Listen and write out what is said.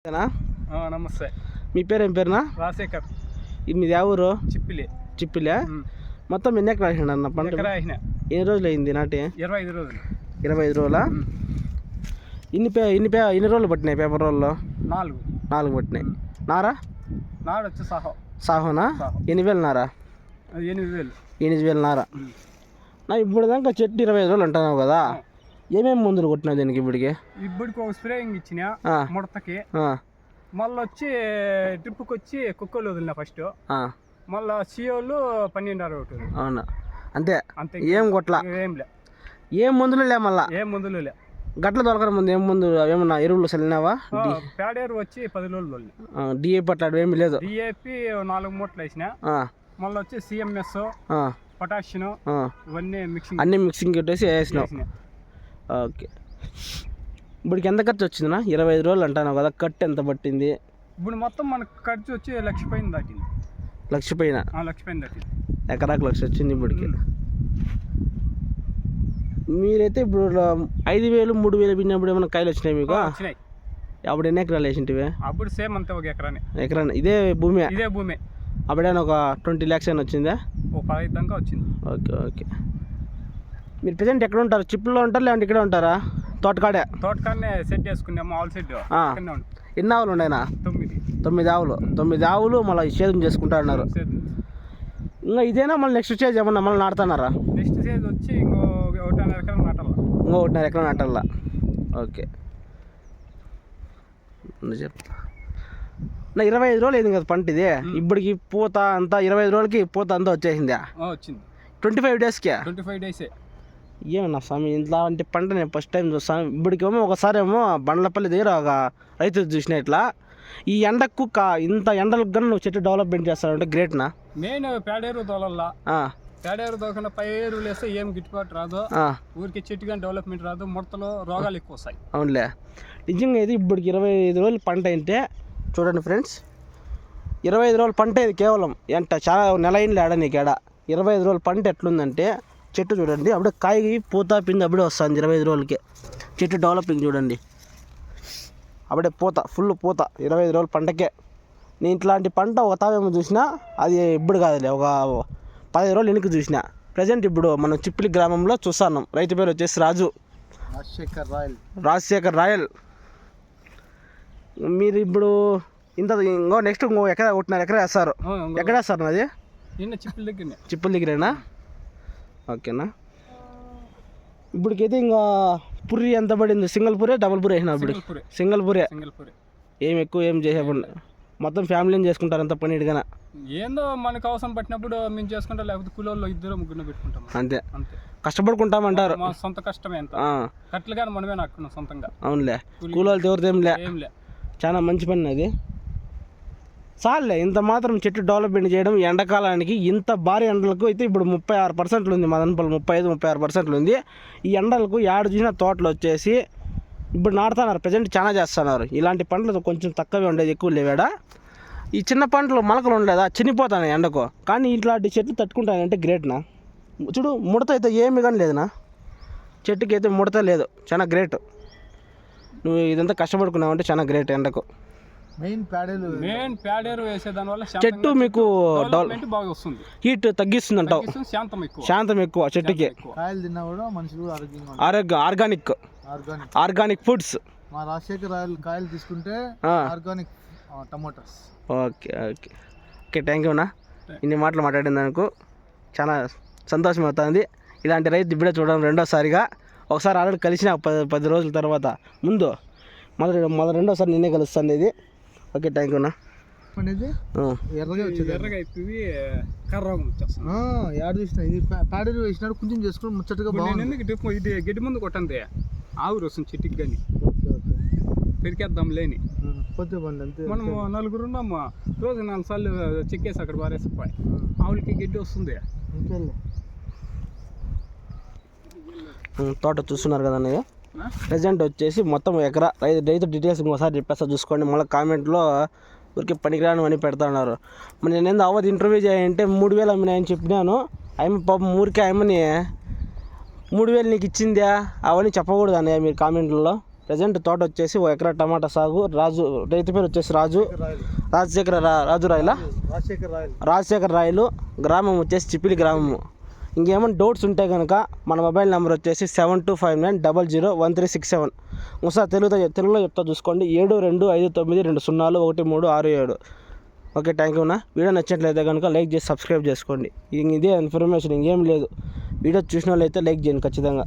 నమస్తే. మీ పేరు ఏం పేరునా? రాజశేఖర్. మీది ఎవరు? చిప్పిలే. మొత్తం ఎన్ని ఎకరాలు వేసినా అన్న పంట? ఎన్ని రోజులు అయింది నాటి? 25 రోజులు. 25 రోజులా? ఇన్ని రోజులు పట్టినాయి పేపర్ రోల్లో? 4 పట్టినాయి. నారా వచ్చి సాహోనా? 8,000 నారా? 8,000 నారా. నా ఇప్పుడు దాకా చెట్టు 25 రోజులు అంటున్నావు కదా, ఏమేమి మందులు కొట్టినావు దీనికి? ఇప్పటికి ఒక స్ప్రేయింగ్ ఇచ్చిన ముడతకి, మళ్ళీ వచ్చి డ్రిప్కి వచ్చి కుక్కలు వదిలిన ఫస్ట్, మళ్ళీ సియోలు 12 ఒకటి. అవునా? అంతే. ఏం కొట్ల? ఏం మందులు లే, మళ్ళా ఏం మందులు లే. గట్ల దొరకడం ముందు ఏం మందు ఏమన్నా ఎరువులు చల్లినావా? పేడేరు వచ్చి 10 రోజులు. డిఏపి అట్లా ఏమి లేదు? డిఏపి 4 మూటలు వేసిన, మళ్ళీ వచ్చి సిఎంఎస్, పొటాషియం ఇవన్నీ మిక్సింగ్ పెట్టేసి వేసినావు. ఓకే. ఇప్పటికి ఎంత ఖర్చు వచ్చిందినా? 25 రోజులు అంటాను కదా, కట్ ఎంత పట్టింది? ఇప్పుడు మొత్తం మనకు ఖర్చు వచ్చి 1,00,000 పైన దాటింది. 1,00,000 పైన? 1,00,000 పైన దాటింది. ఎకరాకు 1,00,000 వచ్చింది ఇప్పటికి. మీరైతే ఇప్పుడు 5,000 3,000 పిన్నప్పుడు ఏమైనా కాయలు వచ్చినాయి మీకు? వచ్చినాయి. అప్పుడు ఎన్ని ఎకరాలు వేసింటివి? అప్పుడు సేమ్ అంతే, ఒక ఎకరాని. ఇదే భూమి? ఇదే భూమి. అప్పుడైనా ఒక 20 lakhs అయినా వచ్చిందా? ఒక 15 దాకా వచ్చింది. ఓకే. మీరు ప్రజెంట్ ఎక్కడ ఉంటారు? చిప్పుల్లో ఉంటారా లేదంటే ఇక్కడే ఉంటారా? తోటకాడనే సెట్ చేసుకున్నాము, ఆవుల సెట్. ఎన్ని ఆవులు ఉన్నాయినా? 9 ఆవులు. 9 ఆవులు మళ్ళీ సేద్యం చేసుకుంటా ఉన్నారు. ఇంకా ఇదేనా మళ్ళీ నెక్స్ట్ స్టేజ్ ఏమన్నా మళ్ళీ నాటుతున్నారా? నెక్స్ట్ స్టేజ్ వచ్చి ఇంకో 1.5 ఎకరం నాటాల. ఇంకో 1.5 ఎకరం నాటాలా? ఓకే. చెప్తా నా 25 రోజులు అయింది కదా పంట ఇది. ఇప్పటికి పూత అంతా 25 రోజులకి పూత అంతా వచ్చేసిందా? వచ్చింది. 25 daysకే? 25 days. ఏమన్నా స్వామి ఇంట్లో అంటే పంట నేను ఫస్ట్ టైం చూస్తాను. ఇప్పటికేమో ఒకసారేమో బండ్లపల్లి దగ్గర ఒక రైతు చూసిన ఇట్లా ఈ ఎండకు ఇంత ఎండలకు కానీ నువ్వు చెట్టు డెవలప్మెంట్ చేస్తావంటే గ్రేట్నా? మెయిన్ పేడేరు తోలల్లా. పేడేరు తోకుండా పైరు వేస్తే ఏం గిట్టుబాటు రాదు, ఊరికి చెట్టు కానీ డెవలప్మెంట్ రాదు, ముడతలు రోగాలు ఎక్కువ వస్తాయి. అవునులే, నిజంగా ఇది ఇప్పటికి 25 రోజులు పంట అయితే చూడండి ఫ్రెండ్స్. 25 రోజుల పంట ఇది కేవలం ఎంట చాలా నెల అయింది ఆడ నీకు ఏడ. 25 రోజుల పంట ఎట్లుందంటే చెట్టు చూడండి, అప్పుడే కాయి పూత పిండి అప్పుడే వస్తుంది 25 రోజులకి. చెట్టు డెవలపింగ్ చూడండి, అప్పుడే పూత ఫుల్ పూత 25 రోజుల పంటకే. నేను ఇట్లాంటి పంట ఒక తావేమో చూసినా, అది ఇప్పుడు కాదులే ఒక 15 రోజులు వెనక్కి చూసిన. ప్రజెంట్ ఇప్పుడు మనం చిప్పిలి గ్రామంలో చూస్తున్నాం. రైతు పేరు వచ్చేసి రాజశేఖర్ రాయల్. మీరు ఇప్పుడు ఇంకో నెక్స్ట్ ఇంకో ఎకరా 1.5 ఎకరా వేస్తారు. ఎక్కడ వేస్తారు అది? చిప్పుల దగ్గరేనా? ఓకేనా. ఇప్పటికైతే ఇంకా పురి ఎంత పడింది? సింగిల్ పూరే డబుల్ పూరే వేసినా? ఇప్పుడు సింగిల్ పూరే. ఏం ఎక్కువ ఏం చేసేప్పుడు మొత్తం ఫ్యామిలీని చేసుకుంటారు అంత పని ఇటుగా. ఏందో మనకు అవసరం పట్టినప్పుడు మేము చేసుకుంటాం, లేకపోతే కూలోళ్ళు 2-3 పెట్టుకుంటాం. అంతే, కష్టపడుకుంటామంటారు. మా సొంత కష్టమే ఎంత కట్లు కానీ మనమే నాకున్నాం సొంతంగా. అవునులే, కూలోళ్ళు ఎవరిదేంలే. చాలా మంచి పని అది. చాలులే ఇంత మాత్రం చెట్టు డెవలప్మెంట్ చేయడం. ఎండాకాలానికి ఇంత భారీ ఎండలకు అయితే ఇప్పుడు 36% ఉంది మదనపల్లి, 35-36% ఉంది. ఈ ఎండలకు ఏడు చూసిన తోటలు వచ్చేసి ఇప్పుడు నాటుతున్నారు. ప్రజెంట్ చాలా చేస్తున్నారు. ఇలాంటి పంటలు కొంచెం తక్కువే ఉండేది, ఎక్కువ లేవాడ. ఈ చిన్న పంటలు మొలకలు ఉండలేదా, చనిపోతాను ఎండకు. కానీ ఇట్లాంటి చెట్లు తట్టుకుంటానంటే గ్రేట్నా. చూడు, ముడత అయితే ఏమి కానీ లేదునా, చెట్టుకి అయితే ముడత లేదు. చాలా గ్రేట్. నువ్వు ఇదంతా కష్టపడుకున్నావు అంటే చాలా గ్రేట్. ఎండకు మెయిన్ పేడేరు వేసేదాని వల్ల చెట్టు మీకు డెవలప్మెంట్ బాగా వస్తుంది, హీట్ తగ్గిస్తుంది అంటావు. శాంతం ఎక్కువ చెట్టుకి. కాయలు తిన్నా కూడా మనుషులు ఆర్గానిక్ ఫుడ్స్. మా రాజశేఖర్ కాయలు తీసుకుంటే organic tomatoes. Okay. Thank you అన్నా. ఇన్ని మాటలు మాట్లాడినందుకు చాలా సంతోషం అవుతుంది. ఇలాంటి రైతు ఇప్పుడే చూడడం రెండోసారిగా. ఒకసారి ఆల్రెడీ కలిసిన 10 రోజుల తర్వాత, ముందు మొదటి రెండోసారి నిన్నే కలుస్తుంది ఇది. ఓకే, థ్యాంక్ యూ అన్నా. ఎర్రగా అయిపోయి కర్రోగం వచ్చేస్తుంది. యాడ్ చూసిన ఇది పేడేరు వేసినాడు, కొంచెం చేసుకుని ముచ్చటగా బాగుంది. ఇది గడ్డి ముందు కొట్టండి, ఆవిరి వస్తుంది చెట్టుకి కానీ. పెరికేద్దాం లేని పోతే బండి అంతే. మనం 4 ఉన్నాము, రోజు 4 సార్లు చెక్కేసి అక్కడ పారేసిపోయి ఆవులకి గడ్డి వస్తుంది. తోట చూస్తున్నారు కదా అన్నయ్య. ప్రజెంట్ వచ్చేసి మొత్తం ఎకరా రైతు డీటెయిల్స్ ఇంకోసారి చెప్పేస్తా చూసుకోండి. మళ్ళీ కామెంట్లో ఊరికి పనికిరాను అని పెడతాన్నారు. మరి నేను అవ్వదు ఇంటర్వ్యూ చేయాలంటే 3,000 అమ్మినాయని చెప్పినాను. ఆయన పాపం ఊరికే ఆయమని 3,000 నీకు ఇచ్చిందా అవన్నీ చెప్పకూడదు అన్నయ్య మీరు కామెంట్లలో. ప్రజెంట్ తోట వచ్చేసి 1 ఎకరా టమాటా సాగు. రాజు రైతు పేరు వచ్చేసి రాజశేఖర రాయలు. గ్రామం వచ్చేసి చిప్పిలి గ్రామము. ఇంకేమైనా డౌట్స్ ఉంటే కనుక మన మొబైల్ నెంబర్ వచ్చేసి 7259001367. ఒకసారి తెలుగులో చెప్తా చూసుకోండి. 7259201367. ఓకే, థ్యాంక్ యూ అన్న. వీడియో నచ్చినట్లయితే కనుక లైక్ చేసి సబ్స్క్రైబ్ చేసుకోండి. ఇదే ఇన్ఫర్మేషన్, ఇంకేం లేదు. వీడియో చూసిన వాళ్ళైతే లైక్ చేయండి ఖచ్చితంగా.